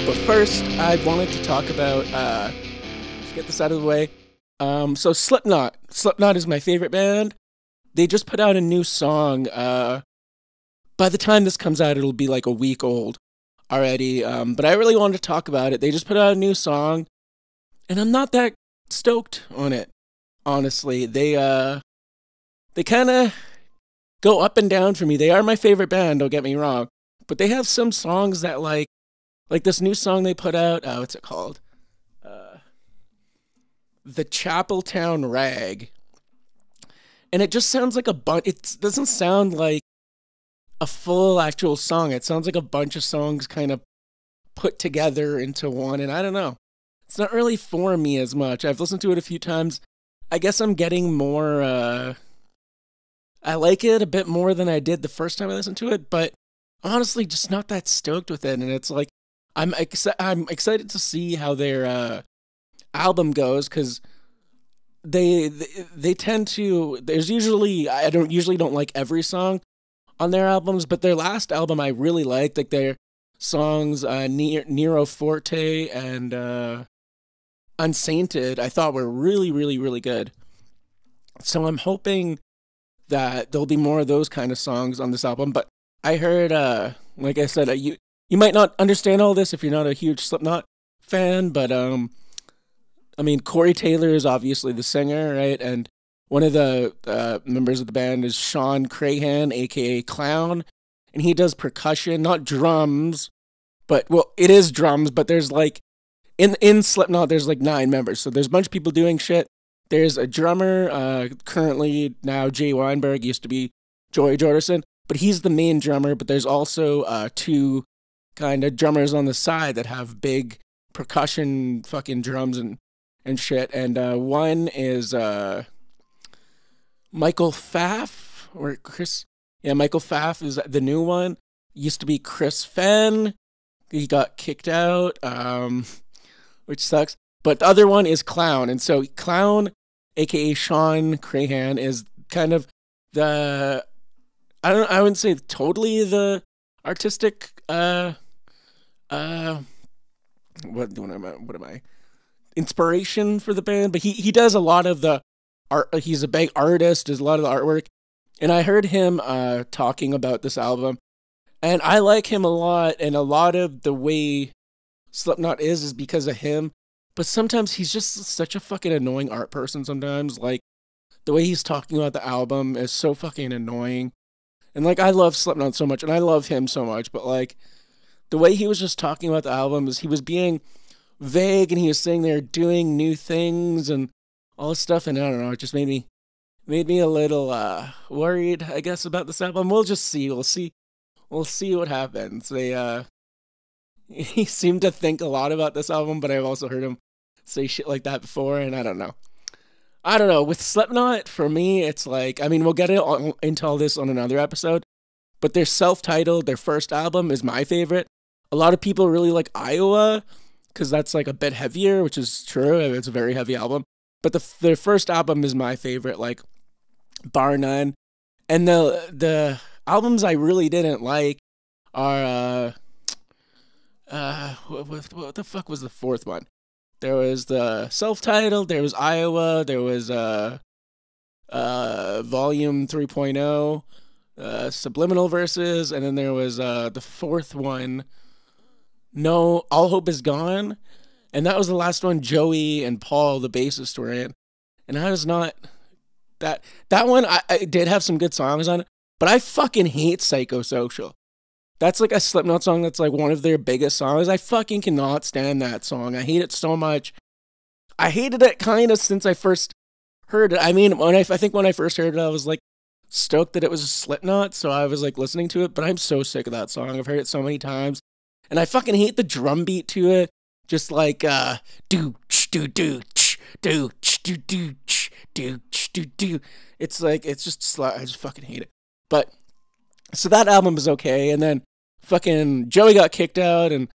But first, I wanted to talk about, let's get this out of the way. So Slipknot. Slipknot is my favorite band. They just put out a new song. By the time this comes out, it'll be like a week old already. But I really wanted to talk about it. They just put out a new song, and I'm not that stoked on it, honestly. They kind of go up and down for me. They are my favorite band, don't get me wrong. But they have some songs that like this new song they put out, what's it called? The Chapeltown Rag. And it just sounds like it doesn't sound like a full actual song. It sounds like a bunch of songs kind of put together into one, and I don't know. It's not really for me as much. I've listened to it a few times. I guess I'm getting more, I like it a bit more than I did the first time I listened to it, but honestly, just not that stoked with it. And it's like, I'm excited to see how their album goes, because they tend to, there's usually, I don't like every song on their albums, but their last album I really liked, like their songs Nero Forte and Unsainted, I thought were really, really, really good. So I'm hoping that there'll be more of those kind of songs on this album. But I heard, like I said, you might not understand all this if you're not a huge Slipknot fan, but I mean, Corey Taylor is obviously the singer, right? And one of the members of the band is Shawn, aka Clown, and he does percussion, not drums, but, well, it is drums, but there's like, in Slipknot, there's like 9 members, so there's a bunch of people doing shit. There's a drummer, currently now Jay Weinberg, used to be Joey Jordison, but he's the main drummer, but there's also 2 kind of drummers on the side that have big percussion fucking drums and shit, and one is Michael Pfaff, or Chris, yeah, Michael Pfaff is the new one. Used to be Chris Fenn, he got kicked out, which sucks, but the other one is Clown, and so Clown, aka Shawn Crahan, is kind of the, I wouldn't say totally the artistic, what am I? Inspiration for the band, but he does a lot of the art. He's a big artist, does a lot of the artwork, and I heard him talking about this album, and I like him a lot, and a lot of the way Slipknot is because of him, but sometimes he's just such a fucking annoying art person sometimes. Like, the way he's talking about the album is so fucking annoying, and like, I love Slipknot so much, and I love him so much, but like, the way he was just talking about the album is he was being vague, and he was saying they're doing new things and all this stuff, and I don't know, it just made me a little worried, I guess, about this album. We'll just see. We'll see what happens. He seemed to think a lot about this album, but I've also heard him say shit like that before, and I don't know. With Slipknot, for me, it's like, I mean, we'll get into all this on another episode, but their self-titled, their first album is my favorite. A lot of people really like Iowa, because that's like a bit heavier, which is true. It's a very heavy album. But their first album is my favorite, like, bar none. And the albums I really didn't like are, what the fuck was the fourth one? There was the self-titled, there was Iowa, there was Volume 3.0, Subliminal Verses, and then there was the fourth one, No, All Hope Is Gone, and that was the last one Joey and Paul, the bassist, were in, and I was not, that one, I did have some good songs on it, but I fucking hate Psychosocial. That's like a Slipknot song that's like one of their biggest songs. I fucking cannot stand that song. I hate it so much. I hated it kind of since I first heard it. I mean, I think when I first heard it, I was like stoked that it was a Slipknot, so I was like listening to it, but I'm so sick of that song. I've heard it so many times, and I fucking hate the drum beat to it. Just like, do, do, do, do, do, do, do, do, do. It's like, it's just, I just fucking hate it. But, so that album is okay, and then fucking Joey got kicked out, and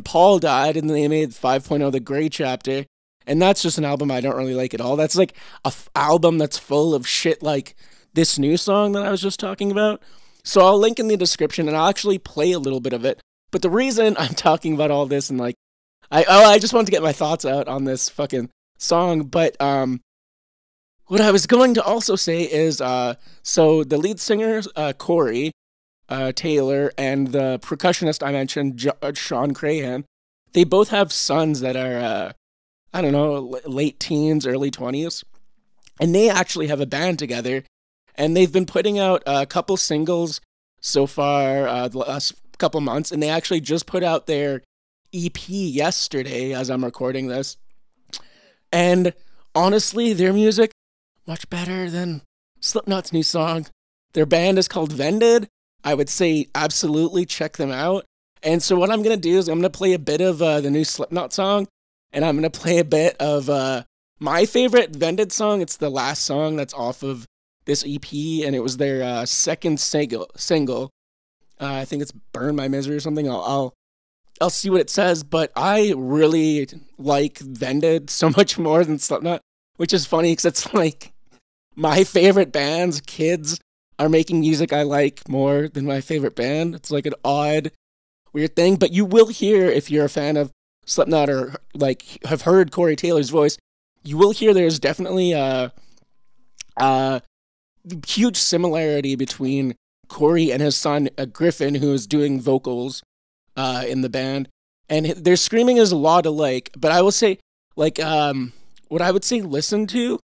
Paul died, and then they made 5.0 The Gray Chapter, and that's just an album I don't really like at all. That's like a album that's full of shit like this new song that I was just talking about. So I'll link in the description, and I'll actually play a little bit of it. But the reason I'm talking about all this and like I just wanted to get my thoughts out on this fucking song, but what I was going to also say is so the lead singer Corey Taylor and the percussionist I mentioned Shawn Crahan, they both have sons that are I don't know, late teens, early 20s, and they actually have a band together, and they've been putting out a couple singles so far the last couple months, and they actually just put out their EP yesterday as I'm recording this. And honestly, their music much better than Slipknot's new song. Their band is called Vended. I would say absolutely check them out. And so what I'm going to do is I'm going to play a bit of the new Slipknot song, and I'm going to play a bit of my favorite Vended song. It's the last song that's off of this EP, and it was their second single. I think it's Burn My Misery or something. I'll see what it says, but I really like Vended so much more than Slipknot, which is funny because it's like my favorite band's kids are making music I like more than my favorite band. It's like an odd, weird thing, but you will hear, if you're a fan of Slipknot or like have heard Corey Taylor's voice, you will hear there's definitely a huge similarity between Corey and his son Griffin, who is doing vocals in the band, and their screaming is a lot alike. But I will say, like, what I would say listen to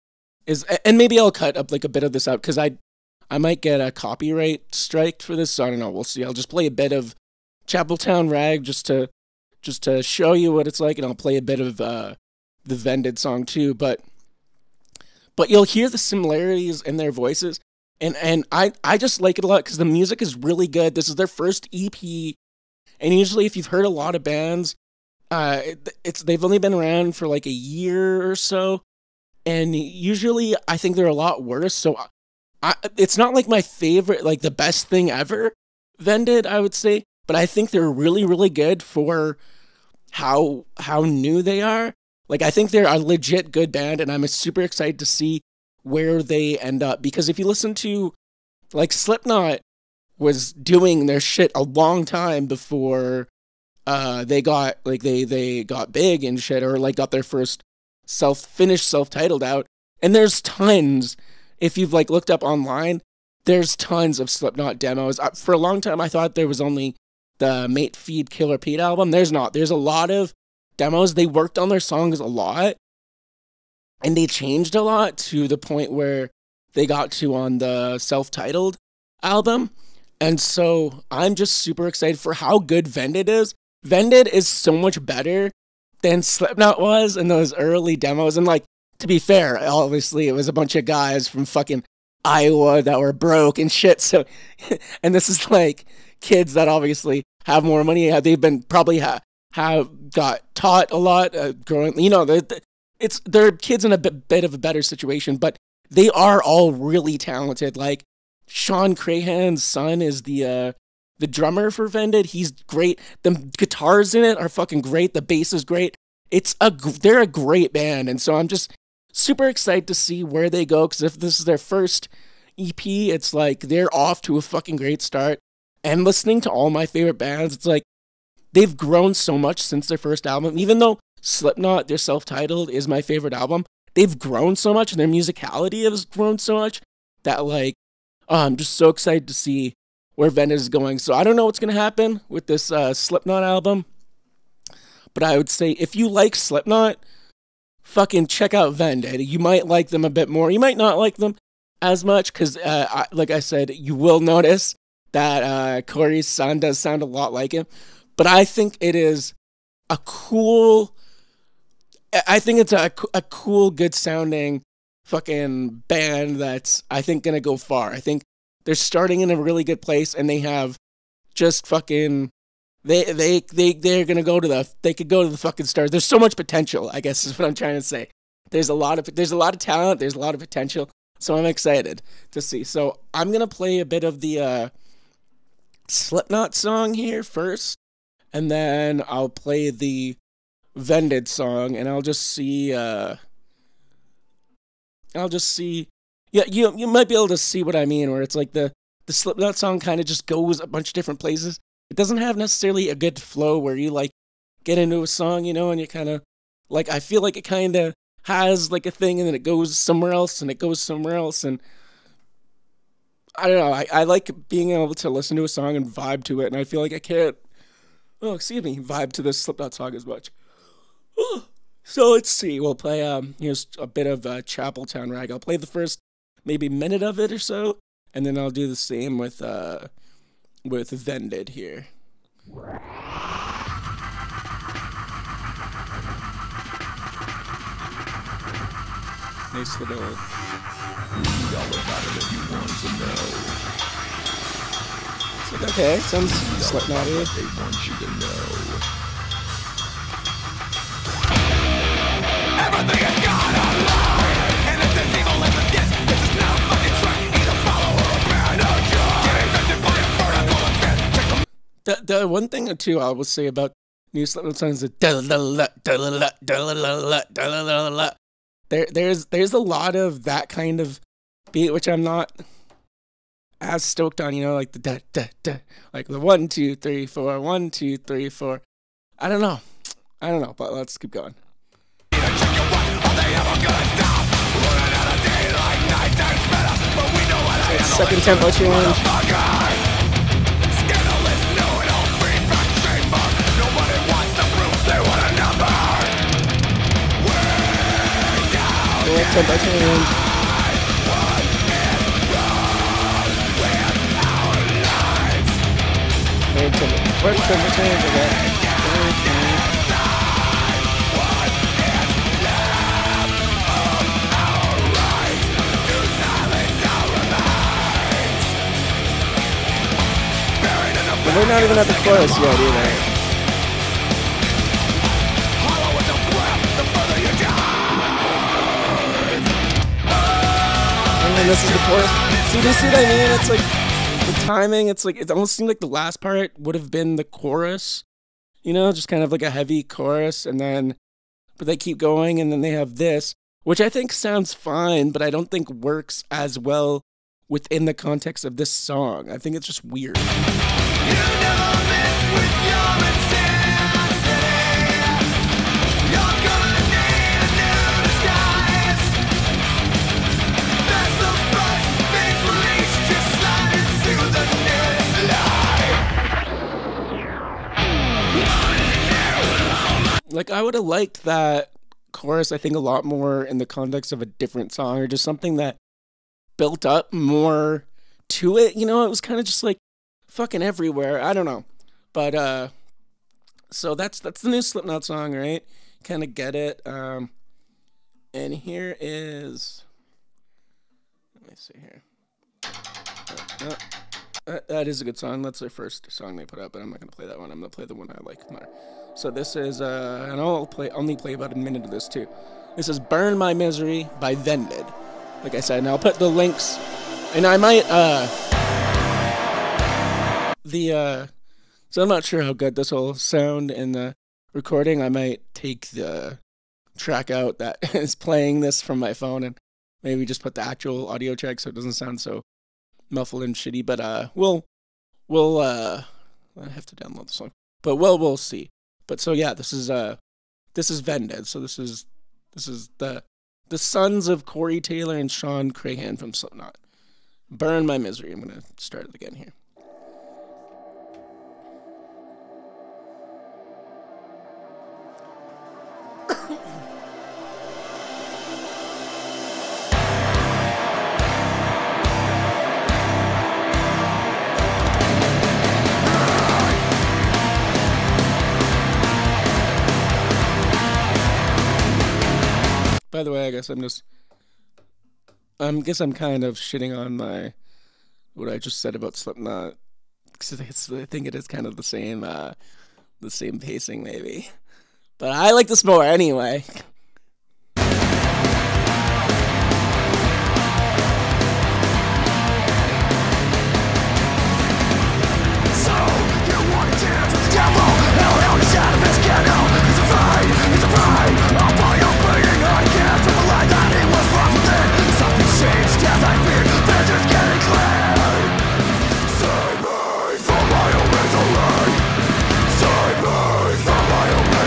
is, and maybe I'll cut up like a bit of this out because I might get a copyright strike for this, so I don't know, we'll see. I'll just play a bit of Chapeltown Rag just to show you what it's like, and I'll play a bit of the Vended song too, but you'll hear the similarities in their voices, and I just like it a lot because the music is really good. This is their first EP, and usually if you've heard a lot of bands, they've only been around for like a year or so, and usually I think they're a lot worse, so it's not like my favorite, like the best thing ever, Vended, I would say, but I think they're really, really good for how new they are. Like, I think they're a legit good band, and I'm super excited to see where they end up. Because if you listen to, like, Slipknot was doing their shit a long time before they got, like, they got big and shit, or, like, got their first self-titled out. And there's tons, if you've, like, looked up online, there's tons of Slipknot demos. For a long time, I thought there was only the Mate Feed Killer Pete album. There's not. There's a lot of demos. They worked on their songs a lot, and they changed a lot to the point where they got to on the self-titled album. And so I'm just super excited for how good Vended is. Vended is so much better than Slipknot was in those early demos. And, like, to be fair, obviously it was a bunch of guys from fucking Iowa that were broke and shit. So, and this is like kids that obviously have more money. They've been probably have got taught a lot growing. You know, they're kids in a bit of a better situation, but they are all really talented. Like Shawn Crahan's son is the drummer for Vended. He's great. The guitars in it are fucking great. The bass is great. They're a great band, and so I'm just super excited to see where they go, because if this is their first EP, it's like they're off to a fucking great start. And listening to all my favorite bands, it's like they've grown so much since their first album. Even though Slipknot, their self-titled, is my favorite album, they've grown so much, and their musicality has grown so much that, like, I'm just so excited to see where Vended is going. So I don't know what's going to happen with this Slipknot album, but I would say if you like Slipknot, fucking check out Vended. You might like them a bit more. You might not like them as much, because, like I said, you will notice that Corey's son does sound a lot like him. But I think it is a cool... I think it's a cool, good-sounding fucking band that's, I think, gonna go far. I think they're starting in a really good place, and they have just fucking... They're gonna go to the... They could go to the fucking stars. There's so much potential, I guess is what I'm trying to say. There's a lot of talent. There's a lot of potential. So I'm excited to see. So I'm gonna play a bit of the Slipknot song here first, and then I'll play the Vended song, and I'll just see. Yeah, you might be able to see what I mean, where it's like the Slipknot song kind of just goes a bunch of different places. It doesn't have necessarily a good flow where you like get into a song, you know, and you kind of like, I feel like it kind of has like a thing and then it goes somewhere else and it goes somewhere else. And I don't know. I like being able to listen to a song and vibe to it. And I feel like I can't, oh, excuse me, vibe to this Slipknot song as much. So let's see. We'll play, here's a bit of Chapeltown Rag. I'll play the first maybe minute of it or so. And then I'll do the same with Vended here. Nice little. Read all about it if you want to know. It's like, okay, sounds Slipknot-y. They want you to know. Everything is gone online, and it's as evil as it gets. This is not a fucking track, either follow or abandon. Get infected by a vertical event. The one thing too I will say about new Slipknot songs is there's a lot of that kind of beat, which I'm not as stoked on, you know, like the da da da, like the 1 2 3 4 1 2 3 4. I don't know, but let's keep going. Second tempo change. Tempo change. First tempo change again. And we're not even at the chorus yet either. And this is the chorus. See, do you see what I mean? It's like the timing. It's like it almost seemed like the last part would have been the chorus, you know, just kind of like a heavy chorus, and then but they keep going, and then they have this, which I think sounds fine, but I don't think works as well within the context of this song. I think it's just weird. You never miss with your intensity. You're gonna need a new disguise. There's some bright things released, just slide into the nearest light. Like, I would have liked that chorus, I think, a lot more in the context of a different song, or just something that built up more to it, you know. It was kind of just like fucking everywhere. I don't know, but so that's the new Slipknot song, right? Kind of get it. And here is, let me see here. That is a good song. That's their first song they put out, but I'm not gonna play that one. I'm gonna play the one I like more. So this is and I'll only play about a minute of this too. This is "Burn My Misery" by Vended. Like I said, and I'll put the links, and I might, so I'm not sure how good this will sound in the recording. I might take the track out that is playing this from my phone and maybe just put the actual audio track so it doesn't sound so muffled and shitty, but, we'll, I have to download the song, but we'll see. But so yeah, this is Vended, so this is the sons of Corey Taylor and Shawn Crahan from Slipknot. "Burn My Misery." I'm going to start it again here. By the way, I guess I'm kind of shitting on what I just said about Slipknot, because I think it is kind of the same pacing maybe, but I like this more anyway. Save me from my own misery.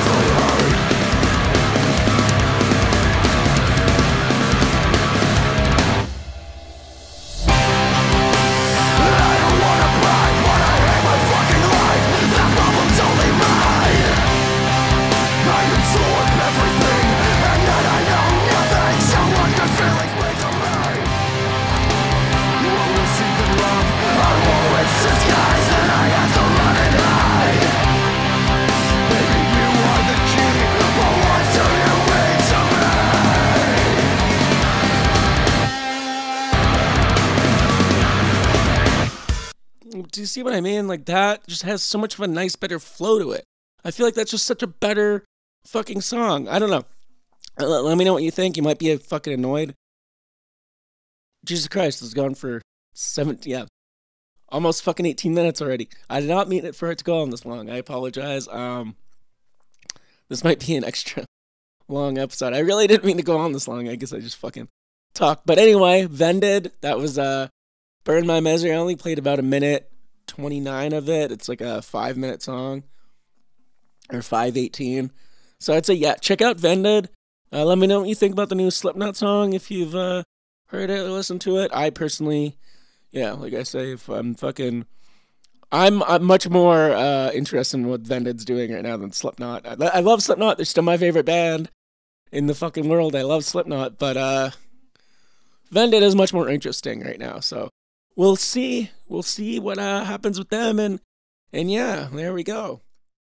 see what I mean? Like, that just has so much of a nice, better flow to it. I feel like that's just such a better fucking song. I don't know. Let me know what you think. You might be fucking annoyed. Jesus Christ, it's gone for almost fucking 18 minutes already. I did not mean it for it to go on this long. I apologize. This might be an extra long episode. I really didn't mean to go on this long. I guess I just fucking talk. But anyway, Vended. That was Burn My Misery. I only played about a minute 29 of it. It's like a 5-minute song. Or 5:18. So I'd say, yeah, check out Vended. Let me know what you think about the new Slipknot song if you've heard it or listened to it. I personally, yeah, like I say, if I'm much more interested in what Vended's doing right now than Slipknot. I love Slipknot. They're still my favorite band in the fucking world. I love Slipknot, but Vended is much more interesting right now. So we'll see what happens with them, and yeah, there we go.